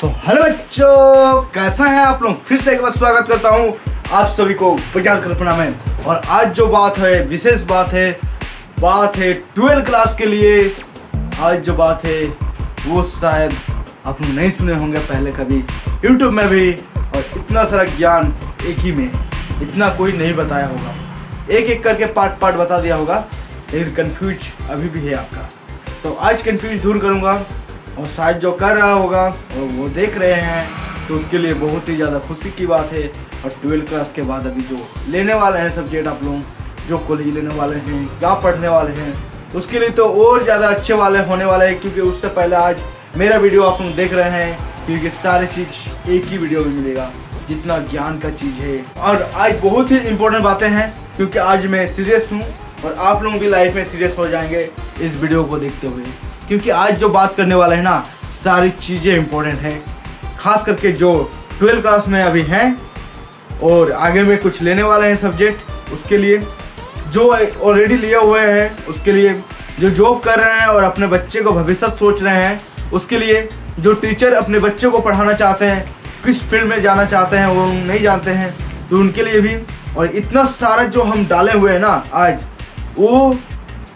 तो हेलो बच्चों, कैसा हैं आप लोग। फिर से एक बार स्वागत करता हूं आप सभी को प्रचार कल्पना में। और आज जो बात है, विशेष बात है 12वीं क्लास के लिए। आज जो बात है वो शायद आप लोग नहीं सुने होंगे पहले कभी यूट्यूब में भी। और इतना सारा ज्ञान एक ही में, इतना कोई नहीं बताया होगा। एक एक करके पार्ट बता दिया होगा, लेकिन कन्फ्यूज अभी भी है आपका। तो आज कन्फ्यूज दूर करूँगा। और शायद जो कर रहा होगा और वो देख रहे हैं तो उसके लिए बहुत ही ज़्यादा खुशी की बात है। और 12वीं क्लास के बाद अभी जो लेने वाले हैं सब्जेक्ट, आप लोग जो कॉलेज लेने वाले हैं, क्या पढ़ने वाले हैं, उसके लिए तो और ज़्यादा अच्छे वाले होने वाले हैं। क्योंकि उससे पहले आज मेरा वीडियो आप लोग देख रहे हैं, क्योंकि सारी चीज़ एक ही वीडियो में मिलेगा, जितना ज्ञान का चीज़ है। और आज बहुत ही इम्पोर्टेंट बातें हैं, क्योंकि आज मैं सीरियस हूँ और आप लोग भी लाइफ में सीरियस हो जाएंगे इस वीडियो को देखते हुए। क्योंकि आज जो बात करने वाले हैं ना, सारी चीज़ें इम्पोर्टेंट हैं। खास करके जो 12वीं क्लास में अभी हैं और आगे में कुछ लेने वाले हैं सब्जेक्ट, उसके लिए, जो ऑलरेडी लिए हुए हैं उसके लिए, जो जॉब कर रहे हैं और अपने बच्चे को भविष्य सोच रहे हैं उसके लिए, जो टीचर अपने बच्चों को पढ़ाना चाहते हैं, किस फील्ड में जाना चाहते हैं वो नहीं जानते हैं, तो उनके लिए भी। और इतना सारा जो हम डाले हुए हैं ना आज, वो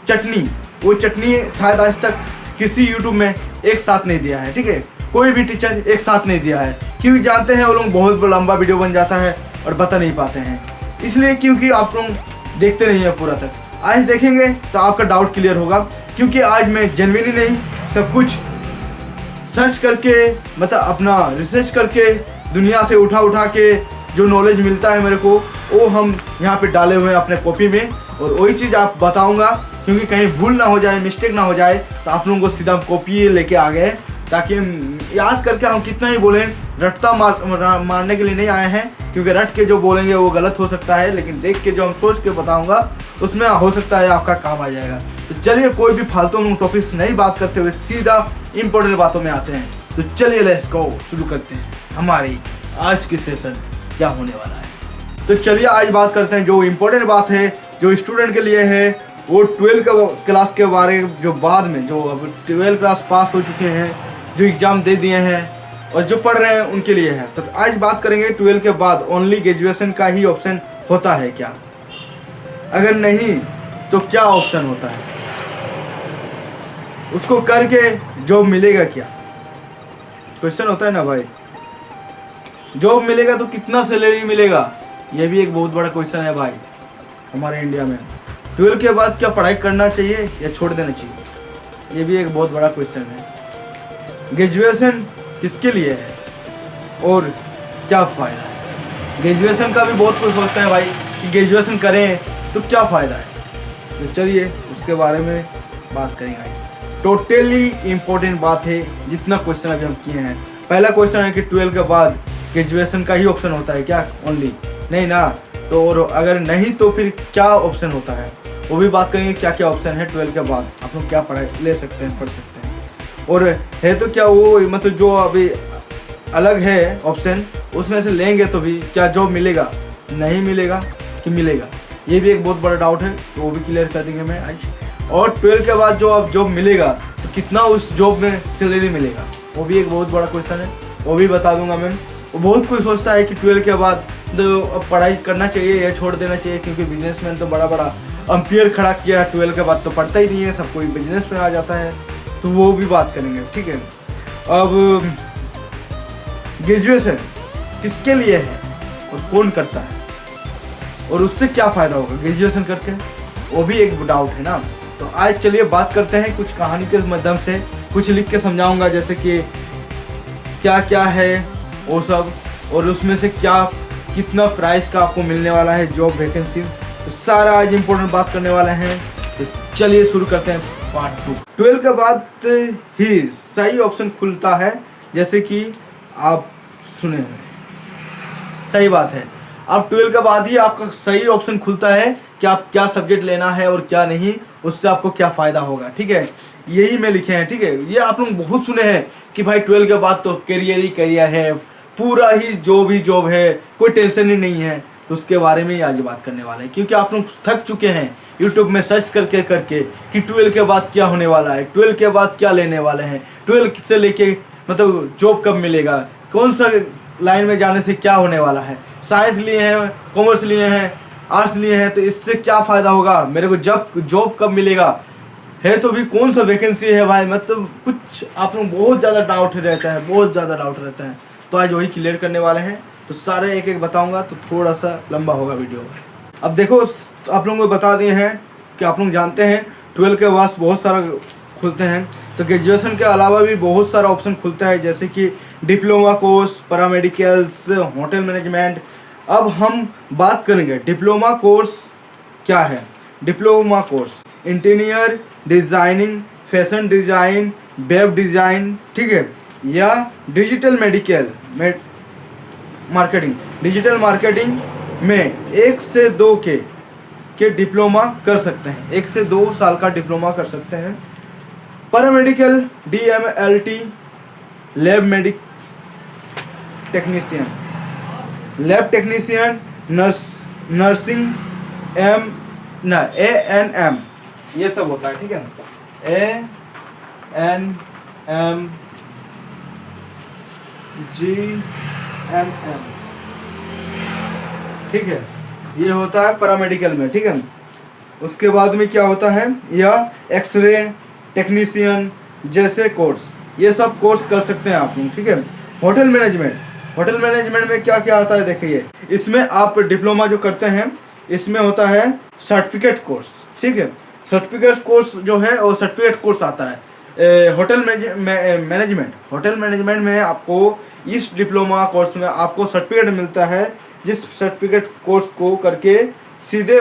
चटनी शायद आज तक किसी यूट्यूब में एक साथ नहीं दिया है। ठीक है, कोई भी टीचर एक साथ नहीं दिया है, क्योंकि जानते हैं वो लोग बहुत लंबा वीडियो बन जाता है और बता नहीं पाते हैं। इसलिए क्योंकि आप लोग देखते नहीं हैं पूरा तक। आज देखेंगे तो आपका डाउट क्लियर होगा। क्योंकि आज मैं जेन्युइनली नहीं, सब कुछ सर्च करके, मतलब अपना रिसर्च करके, दुनिया से उठा के जो नॉलेज मिलता है मेरे को, वो हम यहाँ पे डाले हुए हैं अपने कॉपी में। और वही चीज़ आप बताऊँगा, क्योंकि कहीं भूल ना हो जाए, मिस्टेक ना हो जाए, तो आप लोगों को सीधा कॉपी लेके आ गए, ताकि याद करके हम कितना ही बोलें, रटता मारने के लिए नहीं आए हैं। क्योंकि रट के जो बोलेंगे वो गलत हो सकता है, लेकिन देख के जो हम सोच के बताऊंगा उसमें हो सकता है आपका काम आ जाएगा। तो चलिए, कोई भी फालतू टॉपिक्स नहीं बात करते हुए सीधा इंपॉर्टेंट बातों में आते हैं। तो चलिए लेट्स गो, शुरू करते हैं हमारी आज की सेशन क्या होने वाला है। तो चलिए आज बात करते हैं जो इम्पोर्टेंट बात है, जो स्टूडेंट के लिए है, वो 12वीं क्लास के बारे में। जो बाद में जो अब 12वीं क्लास पास हो चुके हैं, जो एग्ज़ाम दे दिए हैं और जो पढ़ रहे हैं उनके लिए है। तो आज बात करेंगे 12वीं के बाद ओनली ग्रेजुएशन का ही ऑप्शन होता है क्या, अगर नहीं तो क्या ऑप्शन होता है, उसको करके जॉब मिलेगा क्या, क्वेश्चन होता है ना भाई। जॉब मिलेगा तो कितना सैलरी मिलेगा, यह भी एक बहुत बड़ा क्वेश्चन है भाई हमारे इंडिया में। 12वीं के बाद क्या पढ़ाई करना चाहिए या छोड़ देना चाहिए, ये भी एक बहुत बड़ा क्वेश्चन है। ग्रेजुएशन किसके लिए है और क्या फ़ायदा है। ग्रेजुएशन का भी बहुत कुछ सोचते हैं भाई कि ग्रेजुएशन करें तो क्या फ़ायदा है। तो चलिए उसके बारे में बात करेंगे। टोटली इम्पोर्टेंट बात है, जितना क्वेश्चन अभी हम किए हैं। पहला क्वेश्चन है कि 12वीं के बाद ग्रेजुएशन का ही ऑप्शन होता है क्या, ओनली नहीं ना। तो और अगर नहीं तो फिर क्या ऑप्शन होता है, वो भी बात करेंगे। क्या क्या ऑप्शन है 12वीं के बाद, आप लोग क्या पढ़ाई ले सकते हैं, पढ़ सकते हैं। और है तो क्या वो, मतलब जो अभी अलग है ऑप्शन, उसमें से लेंगे तो भी क्या जॉब मिलेगा, नहीं मिलेगा कि मिलेगा, ये भी एक बहुत बड़ा डाउट है। तो वो भी क्लियर कर देंगे मैं आज। और 12वीं के बाद जो अब जॉब मिलेगा तो कितना उस जॉब में सैलरी मिलेगा, वो भी एक बहुत बड़ा क्वेश्चन है, वो भी बता दूंगा मैं। वो बहुत कोई सोचता है कि 12वीं के बाद तो अब पढ़ाई करना चाहिए या छोड़ देना चाहिए, क्योंकि बिजनेसमैन तो बड़ा अंपायर खड़ा किया, 12वीं के बाद तो पढ़ता ही नहीं है, सब कोई बिजनेस में आ जाता है। तो वो भी बात करेंगे, ठीक है। अब ग्रेजुएशन किसके लिए है और कौन करता है, और उससे क्या फ़ायदा होगा ग्रेजुएशन करके, वो भी एक डाउट है ना। तो आज चलिए बात करते हैं, कुछ कहानी के माध्यम से कुछ लिख के समझाऊंगा, जैसे कि क्या क्या है वो सब, और उसमें से क्या कितना प्राइस का आपको मिलने वाला है जॉब वैकेंसी। तो सारा आज इम्पोर्टेंट बात करने वाले हैं। तो चलिए शुरू करते हैं पार्ट 2। 12वीं के बाद ही सही ऑप्शन खुलता है, जैसे कि आप सुने हैं, सही बात है। अब 12वीं के बाद ही आपका सही ऑप्शन खुलता है कि आप क्या सब्जेक्ट लेना है और क्या नहीं, उससे आपको क्या फ़ायदा होगा। ठीक है, यही मैं लिखे हैं। ठीक है, ये आप लोग बहुत सुने हैं कि भाई 12वीं के बाद तो करियर ही करियर है, पूरा ही जॉब है, कोई टेंशन ही नहीं है। तो उसके बारे में ही आज बात करने वाले हैं, क्योंकि आप लोग थक चुके हैं यूट्यूब में सर्च करके कि 12वीं के बाद क्या होने वाला है, 12वीं के बाद क्या लेने वाले हैं, 12वीं से लेके मतलब जॉब कब मिलेगा, कौन सा लाइन में जाने से क्या होने वाला है, साइंस लिए हैं, कॉमर्स लिए हैं, आर्ट्स लिए हैं, तो इससे क्या फ़ायदा होगा, मेरे को जॉब कब मिलेगा, है तो भी कौन सा वैकेंसी है भाई, मतलब कुछ आप लोग बहुत ज़्यादा डाउट रहता है, बहुत ज़्यादा डाउट रहता है। तो आज वही क्लियर करने वाले हैं। तो सारे एक एक बताऊंगा, तो थोड़ा सा लंबा होगा वीडियो। अब देखो, आप लोगों को बता दिए हैं कि आप लोग जानते हैं 12 के बाद बहुत सारा खुलते हैं, तो ग्रेजुएशन के अलावा भी बहुत सारा ऑप्शन खुलता है, जैसे कि diploma course, paramedicals, hotel management. अब हम बात करेंगे डिप्लोमा कोर्स क्या है। Diploma course interior designing, fashion design, web design, ठीक है, या डिजिटल मार्केटिंग, डिजिटल मार्केटिंग में 1 से 2 के डिप्लोमा कर सकते हैं, 1 से 2 साल का डिप्लोमा कर सकते हैं। Paramedical DMLT, lab technician, nursing ANM, ये सब होता है, ठीक है, ANM GNM, ठीक है, ये होता है पैरामेडिकल में, ठीक है। उसके बाद में क्या होता है, या एक्सरे टेक्नीशियन जैसे कोर्स, ये सब कोर्स कर सकते हैं आप लोग, ठीक है। होटल मैनेजमेंट में क्या क्या आता है देखिए, इसमें आप डिप्लोमा जो करते हैं इसमें होता है सर्टिफिकेट कोर्स, ठीक है। सर्टिफिकेट कोर्स जो है वो सर्टिफिकेट कोर्स आता है। होटल मैनेजमेंट में आपको इस डिप्लोमा कोर्स में आपको सर्टिफिकेट मिलता है, जिस सर्टिफिकेट कोर्स को करके सीधे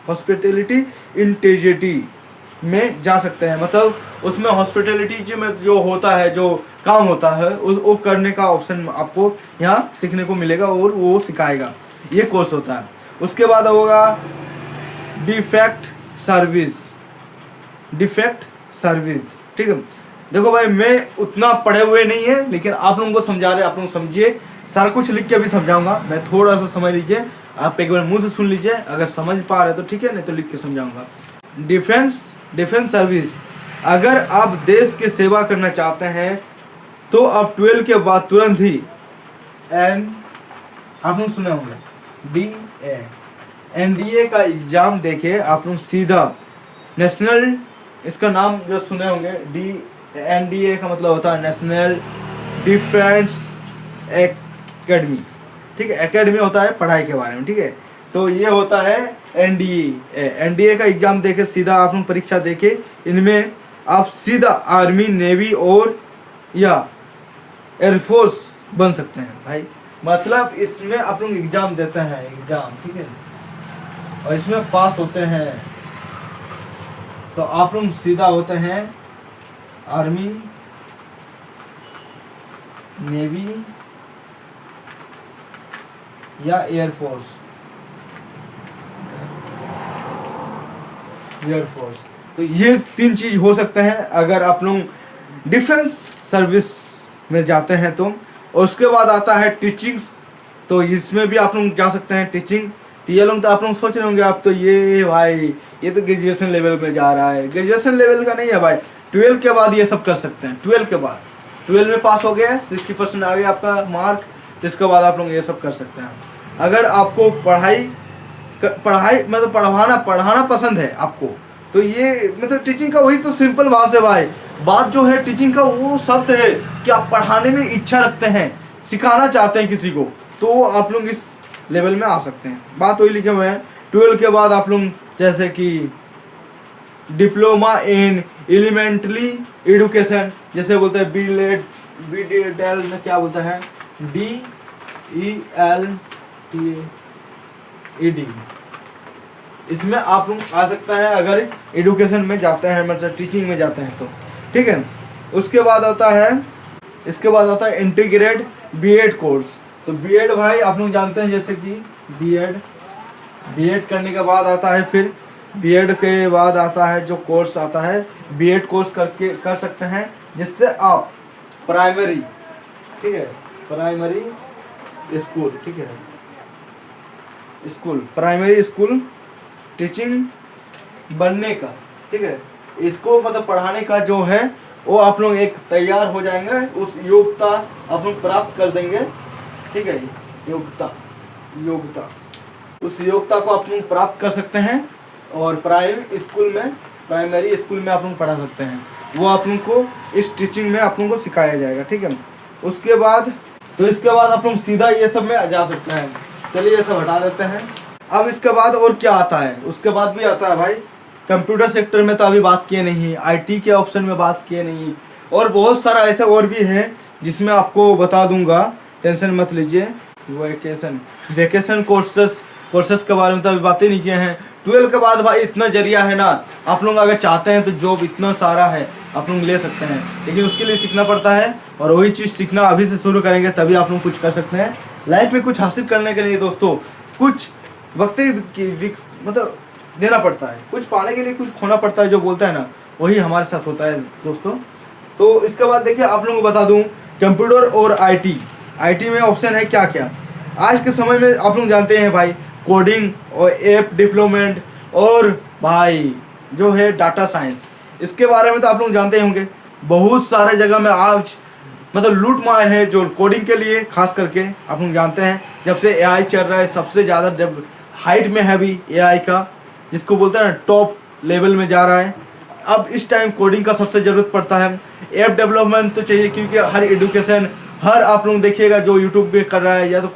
हॉस्पिटैलिटी इंटीग्रिटी में जा सकते हैं। मतलब उसमें हॉस्पिटैलिटी में जो होता है, जो काम होता है, वो करने का ऑप्शन आपको यहाँ सीखने को मिलेगा और वो सिखाएगा, ये कोर्स होता है। उसके बाद होगा डिफेक्ट सर्विस, ठीक है। देखो भाई, मैं उतना पढ़े हुए नहीं है, लेकिन आप लोगों को समझा रहे, आप लोग समझिए, सारा कुछ लिख के भी समझाऊंगा मैं, थोड़ा सा समझ लीजिए, आप एक बार मुंह से सुन लीजिए, अगर समझ पा रहे तो ठीक है, नहीं तो लिख के समझाऊंगा। डिफेंस सर्विस, अगर आप देश की सेवा करना चाहते हैं तो आप 12 के बाद तुरंत ही आप लोग सुने होंगे NDA का एग्जाम देके आप लोग सीधा नेशनल, इसका नाम जो सुने होंगे, NDA का मतलब होता है नेशनल डिफेंस एकेडमी, ठीक है। एकेडमी होता है पढ़ाई के बारे में, ठीक है। तो ये होता है NDA का एग्जाम देके सीधा आप लोग परीक्षा देके, इनमें आप सीधा आर्मी, नेवी और या एयरफोर्स बन सकते हैं भाई। मतलब इसमें आप लोग एग्जाम देते हैं, ठीक है, और इसमें पास होते हैं तो आप लोग सीधा होते हैं आर्मी, नेवी या एयरफोर्स। तो ये 3 चीज हो सकते हैं अगर आप लोग डिफेंस सर्विस में जाते हैं तो। और उसके बाद आता है टीचिंग्स, तो इसमें भी आप लोग जा सकते हैं टीचिंग। तो ये लोग तो आप लोग सोच रहे होंगे, आप तो ये भाई ये तो ग्रेजुएशन लेवल में जा रहा है, ग्रेजुएशन लेवल का नहीं है भाई, 12 के बाद ये सब कर सकते हैं। 12 के बाद 12 में पास हो गया, 60% आ गया आपका मार्क, तो इसके बाद आप लोग ये सब कर सकते हैं। अगर आपको पढ़ाई मतलब पढ़ाना पसंद है आपको, तो ये मतलब टीचिंग का वही तो सिंपल बात है भाई। बात जो है टीचिंग का वो शब्द है कि आप पढ़ाने में इच्छा रखते हैं, सिखाना चाहते हैं किसी को, तो आप लोग इस लेवल में आ सकते हैं। बात वही लिखे हुए हैं। 12 के बाद आप लोग जैसे कि डिप्लोमा इन एलिमेंट्री एजुकेशन, जैसे बोलते हैं BDEL में क्या बोलता है, DELTED, इसमें आप लोग आ सकता है अगर एजुकेशन में जाते हैं, मतलब टीचिंग में जाते हैं तो, ठीक है। उसके बाद आता है इंटीग्रेटेड BEd कोर्स। तो BEd भाई आप लोग जानते हैं, जैसे कि BEd करने के बाद आता है, फिर BEd के बाद आता है जो कोर्स आता है, BEd कोर्स कर सकते हैं, जिससे आप प्राइमरी, ठीक है, प्राइमरी स्कूल, ठीक है, प्राइमरी स्कूल टीचिंग बनने का, ठीक है, इसको मतलब पढ़ाने का जो है वो आप लोग एक तैयार हो जाएंगे, उस योग्यता आप लोग प्राप्त कर देंगे। ठीक है, योग्यता उस योग्यता को आप लोग प्राप्त कर सकते हैं और प्राइमरी स्कूल में आप लोग पढ़ा सकते हैं। वो आप लोग को इस टीचिंग में आप लोग को सिखाया जाएगा। ठीक है, उसके बाद आप लोग सीधा ये सब में जा सकते हैं। चलिए ये सब हटा देते हैं। अब इसके बाद और क्या आता है, उसके बाद भी आता है भाई कंप्यूटर सेक्टर में, तो अभी बात किए नहीं, आईटी के ऑप्शन में बात किए नहीं, और बहुत सारा ऐसा और भी है जिसमें आपको बता दूंगा, टेंशन मत लीजिए। वेकेशन कोर्सेस के बारे में तो अभी बातें नहीं किए हैं। 12 के बाद भाई इतना जरिया है ना, आप लोग अगर चाहते हैं तो जॉब इतना सारा है, आप लोग ले सकते हैं, लेकिन उसके लिए सीखना पड़ता है, और वही चीज़ सीखना अभी से शुरू करेंगे तभी आप लोग कुछ कर सकते हैं लाइफ में। कुछ हासिल करने के लिए दोस्तों कुछ वक्त मतलब देना पड़ता है, कुछ पाने के लिए कुछ खोना पड़ता है, जो बोलता है ना वही हमारे साथ होता है दोस्तों। तो इसके बाद देखिए आप लोगों को बता दूं, कंप्यूटर और आईटी में ऑप्शन है क्या क्या। आज के समय में आप लोग जानते हैं भाई, कोडिंग और ऐप डेवलपमेंट, और भाई जो है डाटा साइंस, इसके बारे में तो आप लोग जानते ही होंगे। बहुत सारे जगह में आज मतलब लूट मार है जो कोडिंग के लिए, खास करके आप लोग जानते हैं जब से एआई चल रहा है, सबसे ज़्यादा जब हाइट में है अभी एआई का, जिसको बोलते हैं ना टॉप लेवल में जा रहा है। अब इस टाइम कोडिंग का सबसे ज़रूरत पड़ता है। ऐप डेवलपमेंट तो चाहिए, क्योंकि हर एजुकेशन, हर आप लोग देखिएगा जो यूट्यूब पे कर रहा है, या तो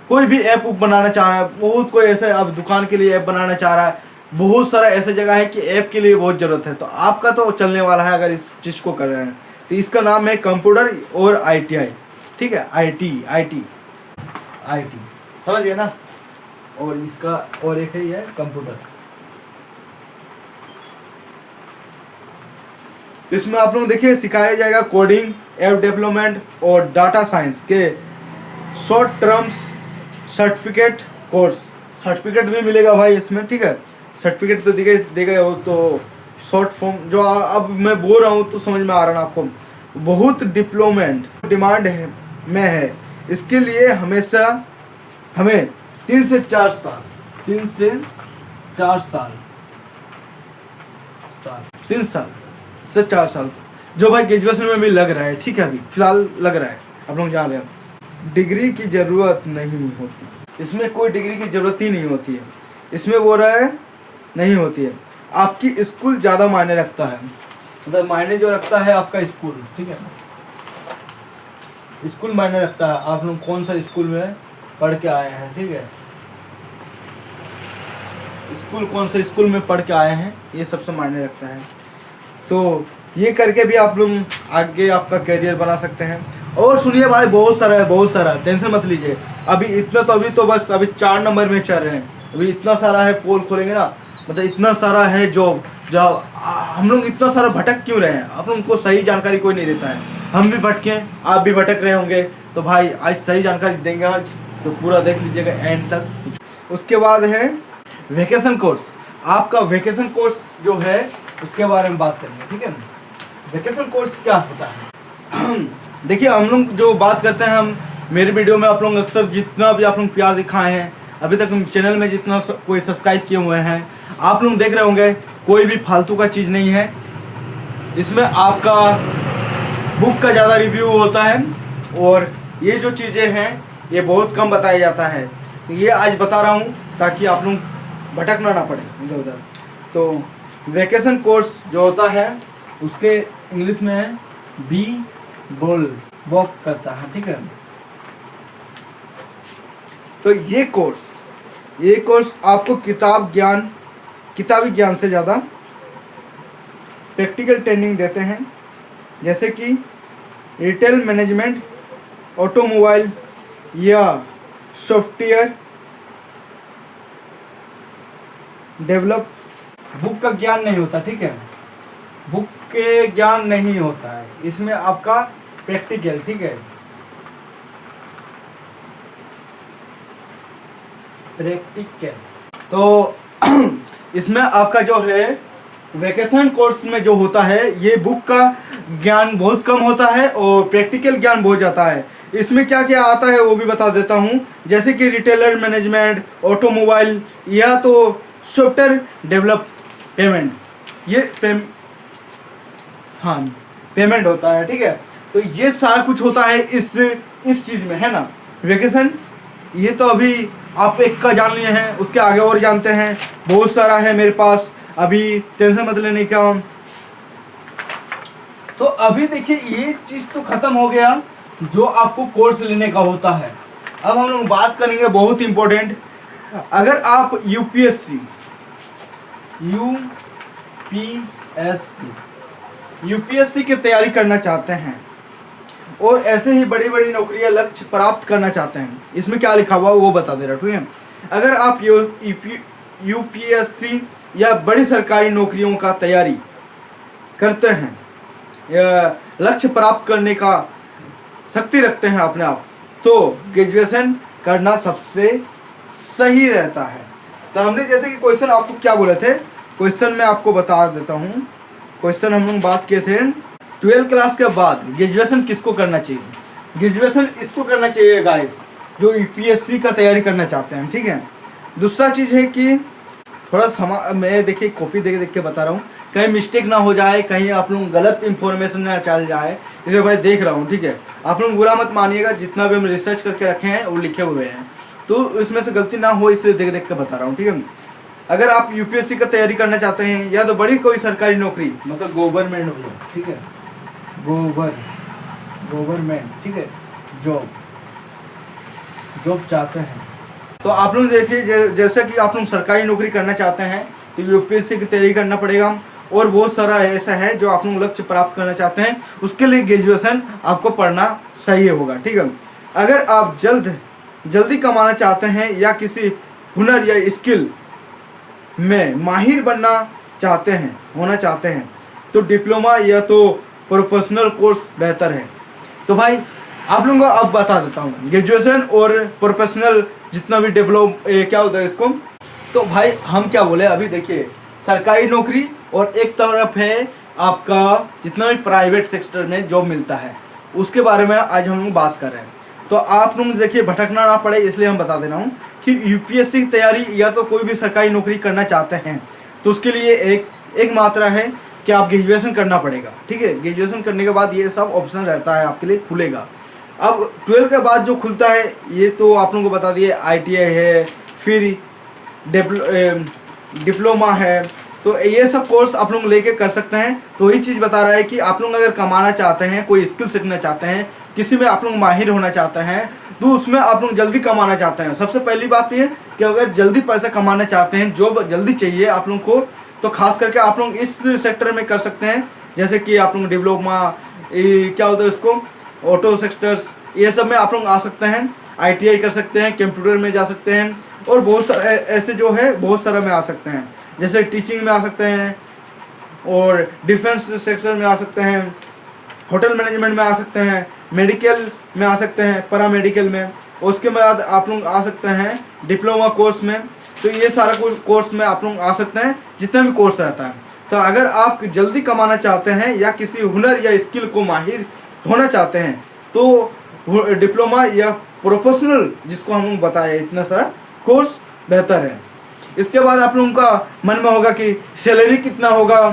कोई भी ऐप बनाना चाह रहा है, बहुत कोई ऐसे अब दुकान के लिए ऐप बनाना चाह रहा है, बहुत सारा ऐसा जगह है कि ऐप के लिए बहुत ज़रूरत है। तो आपका तो चलने वाला है अगर इस चीज़ को कर रहे हैं, तो इसका नाम है कंप्यूटर और आईटीआई। ठीक है, आईटी समझिए ना, और इसका और एक है ये कंप्यूटर। इसमें आप लोग देखिए सिखाया जाएगा कोडिंग, ऐप डेवलपमेंट और डाटा साइंस के short terms certificate course. Certificate भी मिलेगा भाई इसमें। ठीक है, सर्टिफिकेट तो देगा वो तो शॉर्ट फॉर्म, जो अब मैं बोल रहा हूँ तो समझ में आ रहा है ना आपको। बहुत डिमांड है इसके लिए। हमेशा हमें 3 से 4 साल जो भाई ग्रेजुएशन में भी लग रहा है। ठीक है, अभी फिलहाल लग रहा है, आप लोग जान रहे हैं। डिग्री की ज़रूरत नहीं होती इसमें, कोई डिग्री की ज़रूरत ही नहीं होती है इसमें, बोल रहा है नहीं होती है। आपकी स्कूल ज़्यादा मायने रखता है, मतलब मायने जो रखता है आपका स्कूल। ठीक है, स्कूल मायने रखता है, आप लोग कौन सा स्कूल में पढ़ के आए हैं। ठीक है, कौन से स्कूल में पढ़ के आए हैं, ये सबसे मायने रखता है। तो ये करके भी आप लोग आगे आपका करियर बना सकते हैं। और सुनिए भाई, बहुत सारा टेंशन मत लीजिए। अभी तो बस अभी 4 नंबर में चल रहे हैं, अभी इतना सारा है, पोल खोलेंगे ना, मतलब इतना सारा है जॉब। हम लोग इतना सारा भटक क्यों रहे हैं, आप लोगों को सही जानकारी कोई नहीं देता है। हम भी भटके, आप भी भटक रहे होंगे, तो भाई आज सही जानकारी देंगे आज, तो पूरा देख लीजिएगा एंड तक। उसके बाद है वेकेशन कोर्स। आपका वेकेशन कोर्स जो है उसके बारे में बात करेंगे। ठीक है, वेकेशन कोर्स क्या होता है। देखिए हम लोग जो बात करते हैं, हम मेरे वीडियो में आप लोग अक्सर जितना भी आप लोग प्यार दिखाए हैं, अभी तक चैनल में जितना कोई सब्सक्राइब किए हुए हैं, आप लोग देख रहे होंगे, कोई भी फालतू का चीज़ नहीं है इसमें। आपका बुक का ज़्यादा रिव्यू होता है, और ये जो चीज़ें हैं ये बहुत कम बताया जाता है। तो ये आज बता रहा हूँ ताकि आप लोग भटकना ना पड़े इधर उधर। तो वेकेशन कोर्स जो होता है उसके इंग्लिश में है वॉक करता है। ठीक है, तो ये कोर्स आपको किताबी ज्ञान से ज़्यादा प्रैक्टिकल ट्रेनिंग देते हैं, जैसे कि रिटेल मैनेजमेंट, ऑटोमोबाइल या सॉफ्टवेयर डेवलप। बुक का ज्ञान नहीं होता। ठीक है, बुक के ज्ञान नहीं होता है इसमें, आपका प्रैक्टिकल। ठीक है, प्रैक्टिकल। तो इसमें आपका जो है वेकेशन कोर्स में जो होता है, ये बुक का ज्ञान बहुत कम होता है और प्रैक्टिकल ज्ञान बहुत जाता है। इसमें क्या क्या आता है वो भी बता देता हूँ, जैसे कि रिटेलर मैनेजमेंट, ऑटोमोबाइल या तो सॉफ्टवेयर डेवलपमेंट। पेमेंट होता है, ठीक है। तो ये सारा कुछ होता है इस चीज़ में, है ना। वेकेशन ये तो अभी आप एक का जान लिए हैं, उसके आगे और जानते हैं, बहुत सारा है मेरे पास, अभी टेंशन मत लेने का। तो अभी देखिए ये चीज़ तो ख़त्म हो गया जो आपको कोर्स लेने का होता है। अब हम लोग बात करेंगे बहुत इंपॉर्टेंट, अगर आप यूपीएससी की तैयारी करना चाहते हैं और ऐसे ही बड़ी बड़ी नौकरियां लक्ष्य प्राप्त करना चाहते हैं, इसमें क्या लिखा हुआ वो बता दे रहा, ठीक है। अगर आप यूपीएससी या बड़ी सरकारी नौकरियों का तैयारी करते हैं या लक्ष्य प्राप्त करने का शक्ति रखते हैं अपने आप, तो ग्रेजुएशन करना सबसे सही रहता है। तो हमने जैसे कि क्वेश्चन आपको क्या बोले थे, क्वेश्चन मैं आपको बता देता हूँ। क्वेश्चन हम लोग बात किए थे 12th क्लास के बाद ग्रेजुएशन किसको करना चाहिए। ग्रेजुएशन इसको करना चाहिए गाइस जो यूपीएससी का तैयारी करना चाहते हैं, ठीक है। दूसरा चीज़ है कि थोड़ा मैं देखिए कॉपी देख के बता रहा हूँ, कहीं मिस्टेक ना हो जाए, कहीं आप लोग गलत इन्फॉर्मेशन ना चल जाए, इसलिए भाई देख रहा हूँ, ठीक है। आप लोग बुरा मत मानिएगा, जितना भी हम रिसर्च करके रखे हैं वो लिखे हुए हैं, तो इसमें से गलती ना हो इसलिए देख के बता रहा हूँ, ठीक है। अगर आप यूपीएससी का तैयारी करना चाहते हैं या तो बड़ी कोई सरकारी नौकरी मतलब गवर्नमेंट हो, ठीक है, गवर्नमेंट, ठीक है, जॉब चाहते हैं, तो आप लोग देखिए जैसे कि आप लोग सरकारी नौकरी करना चाहते हैं तो यूपीएससी की तैयारी करना पड़ेगा। और बहुत सारा ऐसा है जो आप लोग लक्ष्य प्राप्त करना चाहते हैं, उसके लिए ग्रेजुएशन आपको पढ़ना सही होगा, ठीक है। अगर आप जल्दी कमाना चाहते हैं या किसी हुनर या स्किल में माहिर होना चाहते हैं तो डिप्लोमा या तो प्रोफेशनल कोर्स बेहतर है। तो भाई आप लोगों को अब बता देता हूँ ग्रेजुएशन और प्रोफेशनल जितना भी क्या होता है इसको। तो भाई हम क्या बोले, अभी देखिए सरकारी नौकरी और एक तरफ है आपका जितना भी प्राइवेट सेक्टर में जॉब मिलता है, उसके बारे में आज हम लोग बात कर रहे हैं। तो आप लोग देखिए भटकना ना पड़े इसलिए हम बता दे रहा हूँ कि यूपीएससी की तैयारी या तो कोई भी सरकारी नौकरी करना चाहते हैं तो उसके लिए एक मात्रा है कि आप ग्रेजुएशन करना पड़ेगा, ठीक है। ग्रेजुएशन करने के बाद ये सब ऑप्शन रहता है आपके लिए खुलेगा। अब 12 के बाद जो खुलता है ये तो आप लोगों को बता दिए, आईटीआई है, फिर डिप्लोमा है, तो ये सब कोर्स आप लोग लेके कर सकते हैं। तो वही चीज़ बता रहा है कि आप लोग अगर कमाना चाहते हैं, कोई स्किल सीखना चाहते हैं, किसी में आप लोग माहिर होना चाहते हैं, तो उसमें आप लोग जल्दी कमाना चाहते हैं, सबसे पहली बात ये कि अगर जल्दी पैसा कमाना चाहते हैं, जॉब जल्दी चाहिए आप लोग को, तो खास करके आप लोग इस सेक्टर में कर सकते हैं। जैसे कि आप लोग डिप्लोमा क्या होता है इसको, ऑटो सेक्टर्स, ये सब में आप लोग आ सकते हैं। आईटीआई कर सकते हैं, कंप्यूटर में जा सकते हैं, और बहुत सारे ऐसे जो है बहुत सारा में आ सकते हैं। जैसे टीचिंग में आ सकते हैं, और डिफेंस सेक्टर में आ सकते हैं, होटल मैनेजमेंट में आ सकते हैं, मेडिकल में आ सकते हैं, पैरामेडिकल में। उसके बाद आप लोग आ सकते हैं डिप्लोमा कोर्स में। तो ये सारा कुछ कोर्स में आप लोग आ सकते हैं, जितना भी कोर्स रहता है। तो अगर आप जल्दी कमाना चाहते हैं या किसी हुनर या स्किल को माहिर होना चाहते हैं तो डिप्लोमा या प्रोफेशनल जिसको हम बताए इतना सारा कोर्स बेहतर है। इसके बाद आप लोगों का मन में होगा कि सैलरी कितना होगा,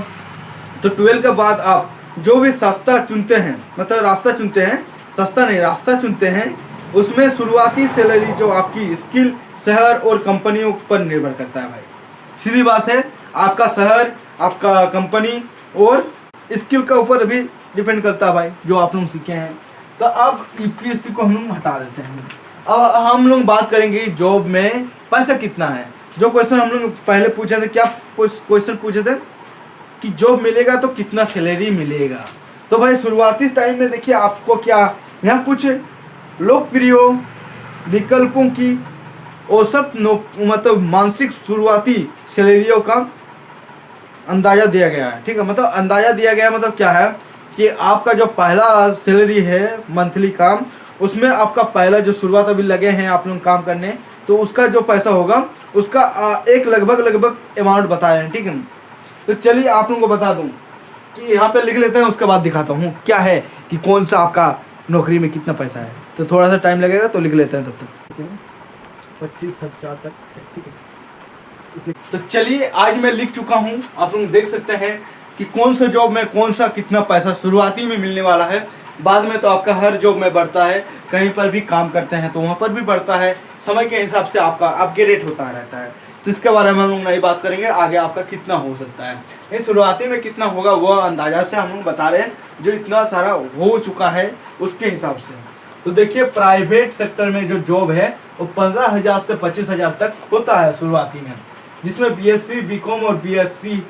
तो 12 के बाद आप जो भी सस्ता चुनते हैं, मतलब रास्ता चुनते हैं, सस्ता नहीं रास्ता चुनते हैं, उसमें शुरुआती सैलरी जो आपकी स्किल, शहर और कंपनियों पर निर्भर करता है। भाई सीधी बात है, आपका शहर, आपका कंपनी और स्किल का ऊपर भी डिपेंड करता है भाई, जो आप लोग सीखे हैं। तो अब यूपीएससी को हम लोग हटा देते हैं। अब हम लोग बात करेंगे जॉब में पैसा कितना है। जो क्वेश्चन हम लोग पहले पूछे थे, क्या क्वेश्चन पूछे थे कि जॉब मिलेगा तो कितना सैलरी मिलेगा। तो भाई शुरुआती टाइम में देखिए आपको क्या यहाँ कुछ लोकप्रिय विकल्पों की औसत मतलब मानसिक शुरुआती सैलरियों का अंदाजा दिया गया है, ठीक है। मतलब अंदाजा दिया गया मतलब क्या है कि आपका जो पहला सैलरी है मंथली का, उसमें आपका पहला जो शुरुआत अभी लगे हैं आप लोग काम करने, तो उसका जो पैसा होगा उसका एक लगभग अमाउंट बताया है, ठीक है। तो चलिए आप लोगों को बता दूं कि यहाँ पे लिख लेते हैं, उसके बाद दिखाता हूँ क्या है कि कौन सा आपका नौकरी में कितना पैसा है। तो थोड़ा सा टाइम लगेगा तो लिख लेते हैं तब तक, 25,000 तक, ठीक है। तो चलिए आज मैं लिख चुका हूँ, आप लोग देख सकते हैं कि कौन सा जॉब में कौन सा कितना पैसा शुरुआती में मिलने वाला है। बाद में तो आपका हर जॉब में बढ़ता है, कहीं पर भी काम करते हैं तो वहाँ पर भी बढ़ता है, समय के हिसाब से आपका अपग्रेड होता रहता है। तो इसके बारे में हम लोग नहीं बात करेंगे, आगे आपका कितना हो सकता है, ये शुरुआती में कितना होगा वो अंदाजा से हम लोग बता रहे हैं, जो इतना सारा हो चुका है उसके हिसाब से। तो देखिए प्राइवेट सेक्टर में जो जॉब है वो 15,000 से 25,000 तक होता है शुरुआती में, जिसमें BSc BCom और BSc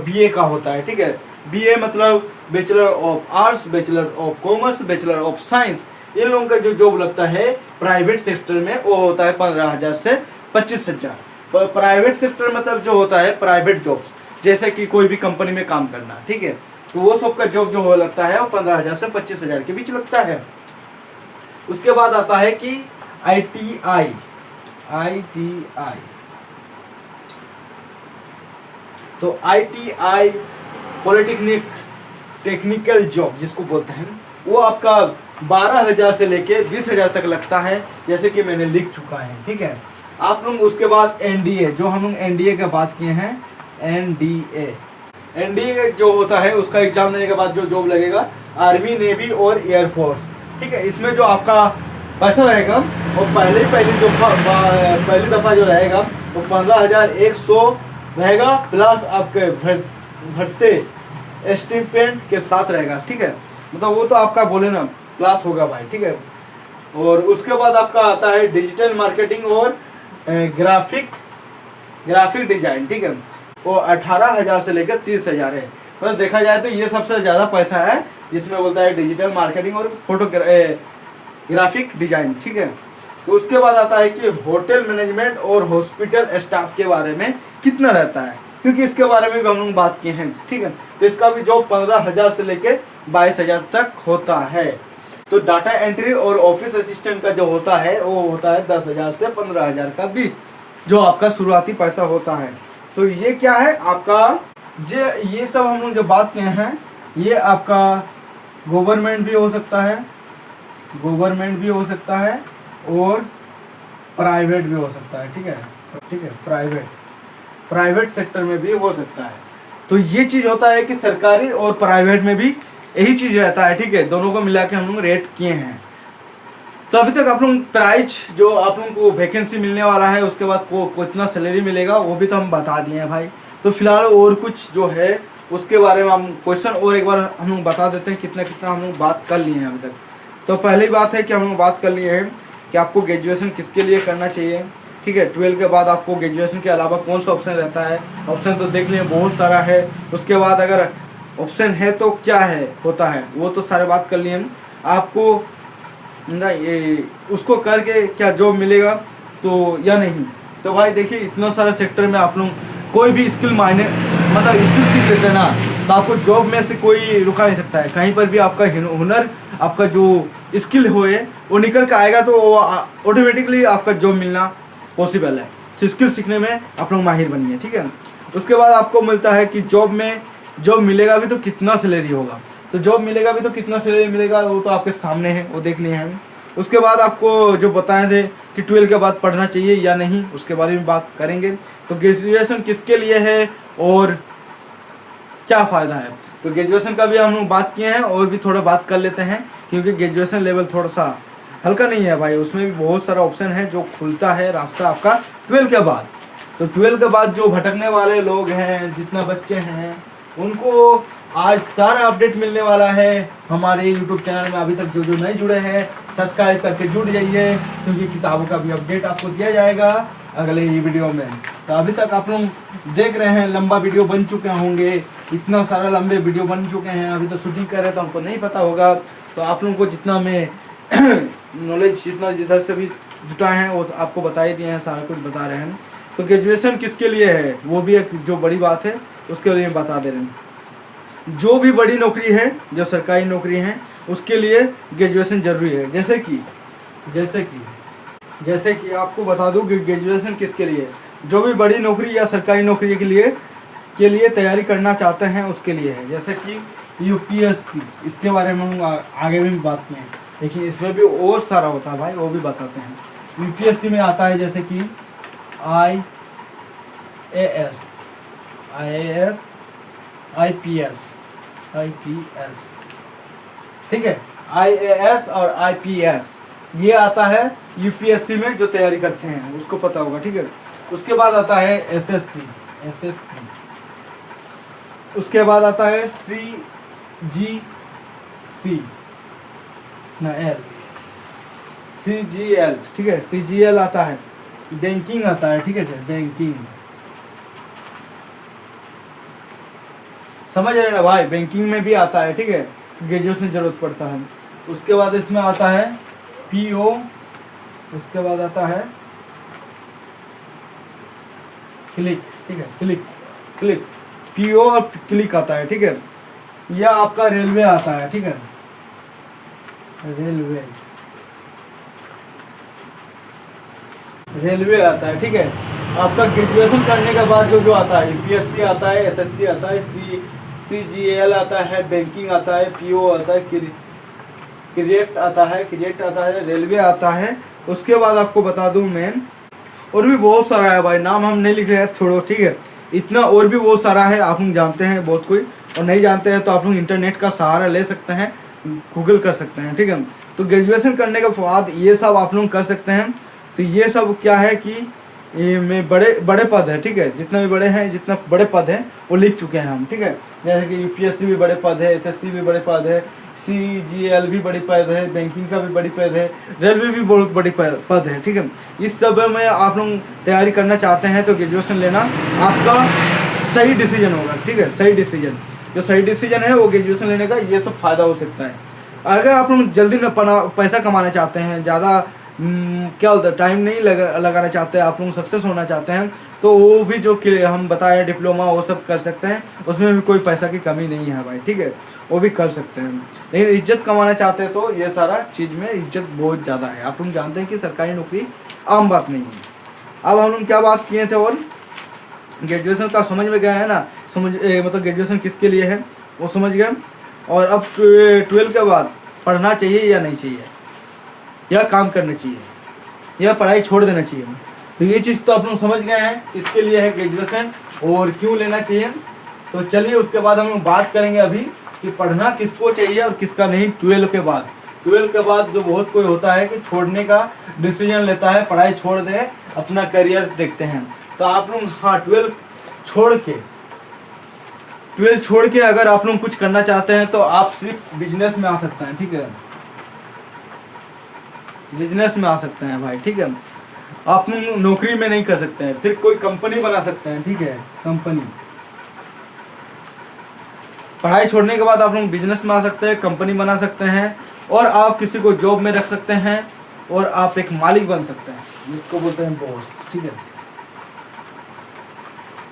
BA का होता है। ठीक है, BA मतलब bachelor of arts, bachelor of commerce, bachelor of science, इन लोगों का जो जॉब लगता है प्राइवेट सेक्टर में वो होता है 15,000 से 25,000। प्राइवेट सेक्टर मतलब जो होता है प्राइवेट जॉब्स, जैसे कि कोई भी कंपनी में काम करना। ठीक है, तो वो सब का जॉब जो हो लगता है वो 15,000 से 25,000 के बीच लगता है। उसके बाद आता है कि ITI तो ITI पॉलिटेक्निक टेक्निकल जॉब जिसको बोलते हैं, वो आपका 12,000 से लेके 20,000 तक लगता है, जैसे कि मैंने लिख चुका है। ठीक है, आप लोग उसके बाद NDA, जो हम लोग NDA की बात किए हैं, NDA जो होता है उसका एग्जाम देने के बाद जो जॉब लगेगा आर्मी, नेवी और एयरफोर्स। ठीक है, इसमें जो आपका पैसा रहेगा वो पहली दफ़ा जो रहेगा वो 15,100 रहेगा, प्लस आपके भरते स्टिपेंड के साथ रहेगा। ठीक है, मतलब वो तो आपका बोले ना क्लास होगा भाई। ठीक है, और उसके बाद आपका आता है डिजिटल मार्केटिंग और ग्राफिक डिजाइन। ठीक है, वो 18,000 से लेकर 30,000 है। मतलब देखा जाए तो ये सबसे ज़्यादा पैसा है, जिसमें बोलता है डिजिटल मार्केटिंग और ग्राफिक डिजाइन। ठीक है, तो उसके बाद आता है कि होटल मैनेजमेंट और हॉस्पिटल स्टाफ के बारे में कितना रहता है, क्योंकि इसके बारे में भी हम लोग बात किए हैं। ठीक है, तो इसका भी जॉब 15,000 से लेकर 22,000 तक होता है। तो डाटा एंट्री और ऑफिस असिस्टेंट का जो होता है वो होता है 10,000 से 15,000 का बीच, जो आपका शुरुआती पैसा होता है। तो ये क्या है आपका, ये सब हम लोग जो बात किए हैं, ये आपका गवर्नमेंट भी हो सकता है और प्राइवेट भी हो सकता है। ठीक है, प्राइवेट सेक्टर में भी हो सकता है। तो ये चीज़ होता है कि सरकारी और प्राइवेट में भी यही चीज़ रहता है। ठीक है, दोनों को मिला के हम लोग रेट किए हैं। तो अभी तक आप लोग प्राइस जो आप लोगों को वैकेंसी मिलने वाला है, उसके बाद को कितना सैलरी मिलेगा वो भी तो हम बता दिए हैं भाई। तो फिलहाल और कुछ जो है उसके बारे में हम क्वेश्चन और एक बार हम लोग बता देते हैं, कितना हम लोग बात कर लिए हैं अभी तक। तो पहली बात है कि हम लोग बात कर लिए हैं कि आपको ग्रेजुएशन किसके लिए करना चाहिए। ठीक है, 12 के बाद आपको ग्रेजुएशन के अलावा कौन सा ऑप्शन रहता है, ऑप्शन तो देख लिए बहुत सारा है। उसके बाद अगर ऑप्शन है तो क्या है होता है, वो तो सारे बात कर लिए हम। आपको ये उसको करके क्या जॉब मिलेगा तो या नहीं। तो भाई देखिए, इतना सारा सेक्टर में आप लोग कोई भी स्किल मतलब स्किल सीख लेते हैं ना, तो आपको जॉब में से कोई रुका नहीं सकता है। कहीं पर भी आपका हुनर, आपका जो स्किल होए वो निकल के आएगा, तो ऑटोमेटिकली आपका जॉब मिलना पॉसिबल है। तो स्किल सीखने में आप लोग माहिर बनिए। ठीक है, उसके बाद आपको मिलता है कि जॉब मिलेगा भी तो कितना सैलरी होगा। तो जॉब मिलेगा भी तो कितना सैलरी मिलेगा वो तो आपके सामने है, वो देख लिए हैं। उसके बाद आपको जो बताए थे कि 12 के बाद पढ़ना चाहिए या नहीं, उसके बारे में बात करेंगे। तो ग्रेजुएशन किसके लिए है और क्या फ़ायदा है, तो ग्रेजुएशन का भी हम लोग बात किए हैं और भी थोड़ा बात कर लेते हैं, क्योंकि ग्रेजुएशन लेवल थोड़ा सा हल्का नहीं है भाई, उसमें भी बहुत सारा ऑप्शन है जो खुलता है रास्ता आपका 12 के बाद। तो 12 के बाद जो भटकने वाले लोग हैं, जितना बच्चे हैं, उनको आज सारा अपडेट मिलने वाला है हमारे यूट्यूब चैनल में। अभी तक जो नहीं जुड़े हैं सब्सक्राइब करके जुड़ जाइए, क्योंकि किताबों का भी अपडेट आपको दिया जाएगा अगले ये वीडियो में। तो अभी तक आप लोग देख रहे हैं लंबा वीडियो बन चुके होंगे, इतना सारा लंबे वीडियो बन चुके हैं। अभी तो शूटिंग कर रहे हैं तो हमको नहीं पता होगा, तो आप लोगों को जितना मैं नॉलेज जितना जिधर से भी जुटाए हैं वो आपको बता ही दिए हैं, सारा कुछ बता रहे हैं। तो ग्रेजुएशन किसके लिए है वो भी एक जो बड़ी बात है उसके लिए बता दे रहे हैं। जो भी बड़ी नौकरी है, जो सरकारी नौकरी है, उसके लिए ग्रेजुएशन जरूरी है। जैसे कि आपको बता दूं कि ग्रेजुएशन किसके लिए, जो भी बड़ी नौकरी या सरकारी नौकरी के लिए तैयारी करना चाहते हैं उसके लिए है। जैसे कि UPSC, इसके बारे में हम आगे भी बात किए हैं, लेकिन इसमें भी और सारा होता है भाई, वो भी बताते हैं। UPSC में आता है जैसे कि IAS IPS, ठीक है, IAS और IPS ये आता है UPSC में जो तैयारी करते हैं उसको पता होगा, ठीक है। उसके बाद आता है SSC, उसके बाद आता है CGL, ठीक है, CGL आता है, बैंकिंग आता है, ठीक है, बैंकिंग, समझ रहे ना भाई, बैंकिंग में भी आता है, ठीक है, ग्रेजुएशन जरूरत पड़ता है। उसके बाद इसमें आता है PO, उसके बाद आता है क्लिक, ठीक है, क्लिक PO और क्लिक आता है, ठीक है। यह आपका रेलवे आता है, ठीक है, रेलवे आता है, ठीक है। आपका ग्रेजुएशन करने के बाद जो आता है UPSC आता है, SSC आता है, CGL आता है, बैंकिंग आता है, PO आता है, क्रिएट आता है, रेलवे आता है। उसके बाद आपको बता दूं मैं, और भी बहुत सारा है भाई, नाम हम नहीं लिख रहे हैं, छोड़ो, ठीक है। इतना और भी बहुत सारा है, आप लोग जानते हैं बहुत कोई, और नहीं जानते हैं तो आप लोग इंटरनेट का सहारा ले सकते हैं, गूगल कर सकते हैं, ठीक है। तो ग्रेजुएशन करने के बाद ये सब आप लोग कर सकते हैं। तो ये सब क्या है कि ये में बड़े पद है, ठीक है, जितना भी बड़े हैं, जितना बड़े पद हैं वो लिख चुके हैं हम, ठीक है। जैसे कि UPSC भी बड़े पद है, SSC भी बड़े पद है, CGL भी बड़ी पद है, बैंकिंग का भी बड़ी पद है, रेलवे भी बहुत बड़ी पद है, ठीक है। इस सब में आप लोग तैयारी करना चाहते हैं तो ग्रेजुएशन लेना आपका सही डिसीजन होगा, ठीक है, सही डिसीजन, जो सही डिसीजन है वो ग्रेजुएशन लेने का, ये सब फायदा हो सकता है। अगर आप लोग जल्दी में पैसा कमाना चाहते हैं, ज़्यादा क्या होता है, टाइम नहीं लगाना चाहते हैं, आप लोग सक्सेस होना चाहते हैं, तो वो भी जो हम बताए डिप्लोमा वो सब कर सकते हैं, उसमें भी कोई पैसा की कमी नहीं है भाई, ठीक है, वो भी कर सकते हैं। लेकिन इज्जत कमाना चाहते हैं तो ये सारा चीज़ में इज्जत बहुत ज़्यादा है। आप लोग जानते हैं कि सरकारी नौकरी आम बात नहीं है। अब हम लोग क्या बात किए थे, और ग्रेजुएशन का समझ में गया है ना, मतलब ग्रेजुएशन किसके लिए है वो समझ गए। और अब 12 के बाद पढ़ना चाहिए या नहीं चाहिए, या काम करना चाहिए, या पढ़ाई छोड़ देना चाहिए, तो ये चीज़ तो आप लोग समझ गए हैं, इसके लिए है ग्रेजुएशन और क्यों लेना चाहिए। तो चलिए उसके बाद हम लोग बात करेंगे अभी कि पढ़ना किसको चाहिए और किसका नहीं। 12 के बाद जो बहुत कोई होता है कि छोड़ने का डिसीजन लेता है, पढ़ाई छोड़ दे, अपना करियर देखते हैं। तो आप लोग हाँ 12 छोड़ के अगर आप लोग कुछ करना चाहते हैं तो आप सिर्फ बिजनेस में आ सकते हैं, ठीक है, बिजनेस में आ सकते हैं भाई, ठीक है। आप लोग नौकरी में नहीं कर सकते हैं, फिर कोई कंपनी बना सकते हैं, ठीक है, कंपनी। पढ़ाई छोड़ने के बाद आप लोग बिजनेस में आ सकते हैं, कंपनी बना सकते हैं, और आप किसी को जॉब में रख सकते हैं, और आप एक मालिक बन सकते हैं, जिसको बोलते हैं बॉस, ठीक है,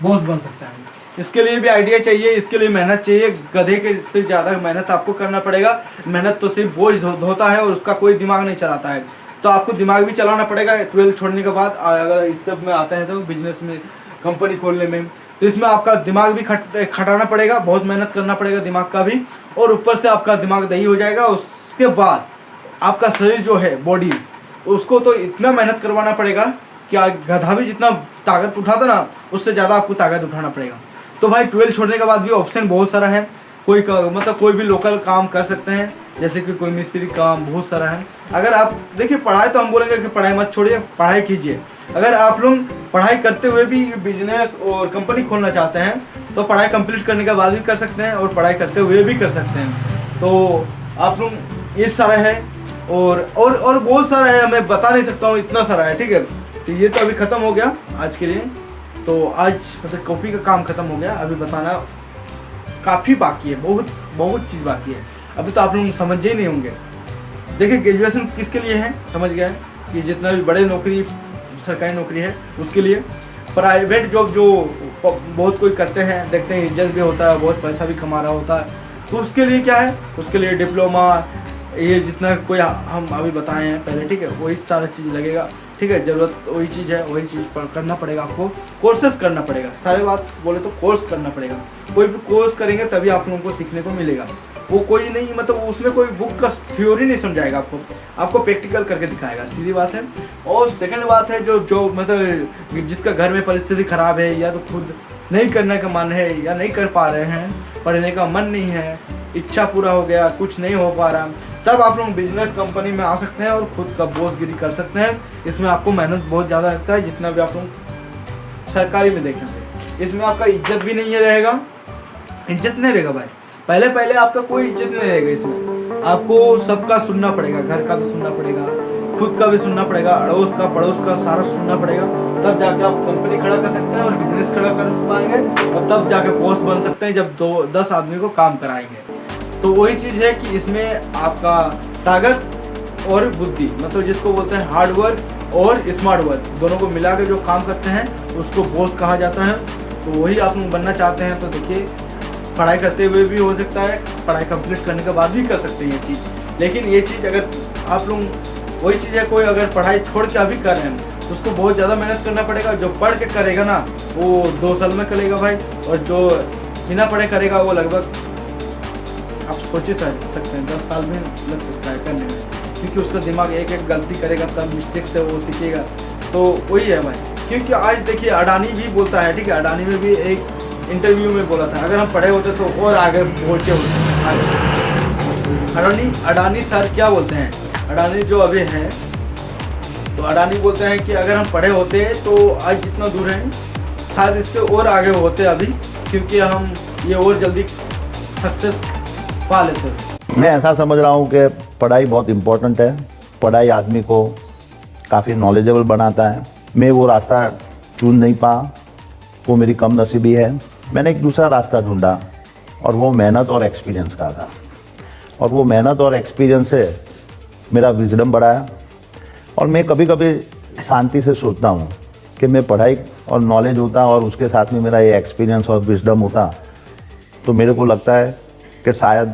बॉस बन सकते हैं। इसके लिए भी आइडिया चाहिए, इसके लिए मेहनत चाहिए, गधे के से ज़्यादा मेहनत आपको करना पड़ेगा। मेहनत तो सिर्फ बोझ धोता है और उसका कोई दिमाग नहीं चलाता है, तो आपको दिमाग भी चलाना पड़ेगा 12 छोड़ने के बाद। अगर इस सब में आते हैं तो बिजनेस में, कंपनी खोलने में, तो इसमें आपका दिमाग भी खटाना पड़ेगा, बहुत मेहनत करना पड़ेगा दिमाग का भी, और ऊपर से आपका दिमाग दही हो जाएगा। उसके बाद आपका शरीर जो है, बॉडीज, उसको तो इतना मेहनत करवाना पड़ेगा कि गधा भी जितना ताकत उठाता ना, उससे ज़्यादा आपको ताकत उठाना पड़ेगा। तो भाई 12 छोड़ने के बाद भी ऑप्शन बहुत सारा है, मतलब कोई भी लोकल काम कर सकते हैं, जैसे कि कोई मिस्त्री काम, बहुत सारा है। अगर आप देखिए, पढ़ाई तो हम बोलेंगे कि पढ़ाई मत छोड़िए, पढ़ाई कीजिए। अगर आप लोग पढ़ाई करते हुए भी बिजनेस और कंपनी खोलना चाहते हैं तो पढ़ाई कंप्लीट करने के बाद भी कर सकते हैं, और पढ़ाई करते हुए भी कर सकते हैं। तो आप लोग ये सारा है, और बहुत सारा है, मैं बता नहीं सकता हूँ, इतना सारा है, ठीक है। तो ये तो अभी ख़त्म हो गया आज के लिए। तो आज मतलब कॉपी का काम ख़त्म हो गया, अभी बताना काफ़ी बाकी है, बहुत चीज़ बाकी है, अभी तो आप लोग समझे ही नहीं होंगे। देखिए ग्रेजुएशन किसके लिए है, समझ गए कि जितना भी बड़े नौकरी, सरकारी नौकरी है उसके लिए। प्राइवेट जॉब जो बहुत कोई करते हैं, देखते हैं इज्जत भी होता है, बहुत पैसा भी कमा रहा होता है, तो उसके लिए क्या है, उसके लिए डिप्लोमा, ये जितना कोई हम अभी बताए हैं पहले, ठीक है, वही सारा चीज़ लगेगा, ठीक है। ज़रूरत वही चीज़ है, वही चीज़ पर करना पड़ेगा आपको, कोर्सेस करना पड़ेगा, सारे बात बोले तो कोर्स करना पड़ेगा। कोई भी कोर्स करेंगे तभी आप लोगों को सीखने को मिलेगा। वो कोई नहीं, मतलब उसमें कोई बुक का थ्योरी नहीं समझाएगा आपको प्रैक्टिकल करके दिखाएगा, सीधी बात है। और सेकंड बात है, जो मतलब जिसका घर में परिस्थिति ख़राब है, या तो खुद नहीं करने का मन है या नहीं कर पा रहे हैं, पढ़ने का मन नहीं है, इच्छा पूरा हो गया, कुछ नहीं हो पा रहा, तब आप लोग बिजनेस कंपनी में आ सकते हैं और खुद का बॉसगिरी कर सकते हैं। इसमें आपको मेहनत बहुत ज़्यादा लगता है, जितना भी आप लोग सरकारी में देखेंगे। इसमें आपका इज्जत भी नहीं रहेगा, इज्जत नहीं रहेगा भाई। पहले आपका कोई इज्जत नहीं रहेगा। इसमें आपको सबका सुनना पड़ेगा, घर का भी सुनना पड़ेगा, खुद का भी सुनना पड़ेगा, अड़ोस का पड़ोस का सारा सुनना पड़ेगा, तब जाके आप कंपनी खड़ा कर सकते हैं और बिजनेस खड़ा कर पाएंगे, और तब जाके बॉस बन सकते हैं जब 10 आदमी को काम कराएंगे। तो वही चीज़ है कि इसमें आपका ताकत और बुद्धि, मतलब जिसको बोलते हैं हार्ड वर्क और स्मार्ट वर्क, दोनों को मिला के जो काम करते हैं उसको बॉस कहा जाता है। तो वही आप लोग बनना चाहते हैं तो देखिए, पढ़ाई करते हुए भी हो सकता है, पढ़ाई कंप्लीट करने के बाद भी कर सकते हैं ये चीज़। लेकिन ये चीज़ अगर आप लोग, वही चीज़ है, कोई अगर पढ़ाई छोड़ के अभी कर रहे हैं तो उसको बहुत ज़्यादा मेहनत करना पड़ेगा। जो पढ़ के करेगा ना वो 2 साल में करेगा भाई, और जो बिना पढ़े करेगा वो लगभग आप सोच ही सकते हैं 10 साल में लग सकता है करने में, क्योंकि उसका दिमाग एक गलती करेगा तब मिस्टेक से वो सीखेगा। तो वही है भाई, क्योंकि आज देखिए अडानी भी बोलता है, ठीक है, अडानी में भी एक इंटरव्यू में बोला था अगर हम पढ़े होते तो और आगे पहुँचे होते। अडानी सर क्या बोलते हैं, अडानी जो अभी हैं, तो अडानी बोलते हैं कि अगर हम पढ़े होते तो आज जितना दूर हैं शायद इससे और आगे होते अभी, क्योंकि हम ये और जल्दी सक्सेस पा लेते। मैं ऐसा समझ रहा हूँ कि पढ़ाई बहुत इम्पोर्टेंट है। पढ़ाई आदमी को काफ़ी नॉलेजेबल बनाता है। मैं वो रास्ता चुन नहीं पाया, वो मेरी कम नसीबी है। मैंने एक दूसरा रास्ता ढूंढा और वो मेहनत और एक्सपीरियंस का था, और वो मेहनत और एक्सपीरियंस से मेरा विजडम बढ़ा है। और मैं कभी कभी शांति से सोचता हूँ कि मैं पढ़ाई और नॉलेज होता और उसके साथ में मेरा ये एक्सपीरियंस और विजडम होता, तो मेरे को लगता है कि शायद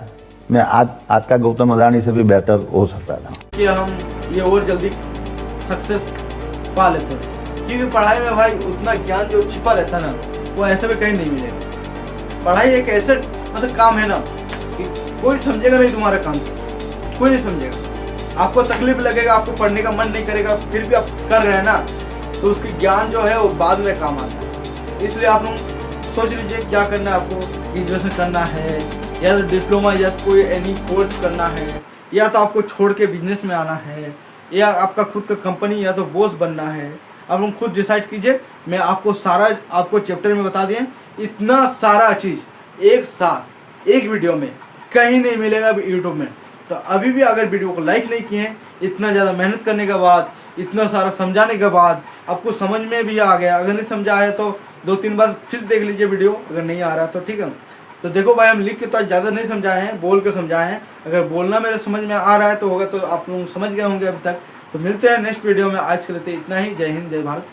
मैं आज का गौतम अडानी से भी बेहतर हो सकता था, कि हम ये और जल्दी सक्सेस पा लेते, क्योंकि पढ़ाई में भाई उतना ज्ञान जो छिपा रहता है ना, वो ऐसे में कहीं नहीं मिलेगा। पढ़ाई एक ऐसा मतलब काम है ना कि कोई समझेगा नहीं तुम्हारा काम, कोई नहीं समझेगा। आपको तकलीफ लगेगा, आपको पढ़ने का मन नहीं करेगा, फिर भी आप कर रहे हैं ना, तो उसकी ज्ञान जो है वो बाद में काम आता है। इसलिए आप लोग सोच लीजिए क्या करना है आपको, ग्रेजुएशन करना है या तो डिप्लोमा या तो कोई एनी कोर्स करना है, या तो आपको छोड़ के बिजनेस में आना है, या आपका खुद का कंपनी या तो बॉस बनना है। आप लोग खुद डिसाइड कीजिए। मैं आपको सारा आपको चैप्टर में बता दिए, इतना सारा चीज़ एक साथ एक वीडियो में कहीं नहीं मिलेगा यूट्यूब में। तो अभी भी अगर वीडियो को लाइक नहीं किए हैं, इतना ज़्यादा मेहनत करने के बाद, इतना सारा समझाने के बाद आपको समझ में भी आ गया, अगर नहीं समझा है तो 2-3 बार फिर देख लीजिए वीडियो, अगर नहीं आ रहा तो ठीक है। तो देखो भाई, हम लिख के तो ज़्यादा नहीं समझाए हैं, बोल के समझाए हैं। अगर बोलना मेरे समझ में आ रहा है तो होगा, तो आप लोग समझ गए होंगे अभी तक। तो मिलते हैं नेक्स्ट वीडियो में। आज के लिए इतना ही। जय हिंद, जय भारत।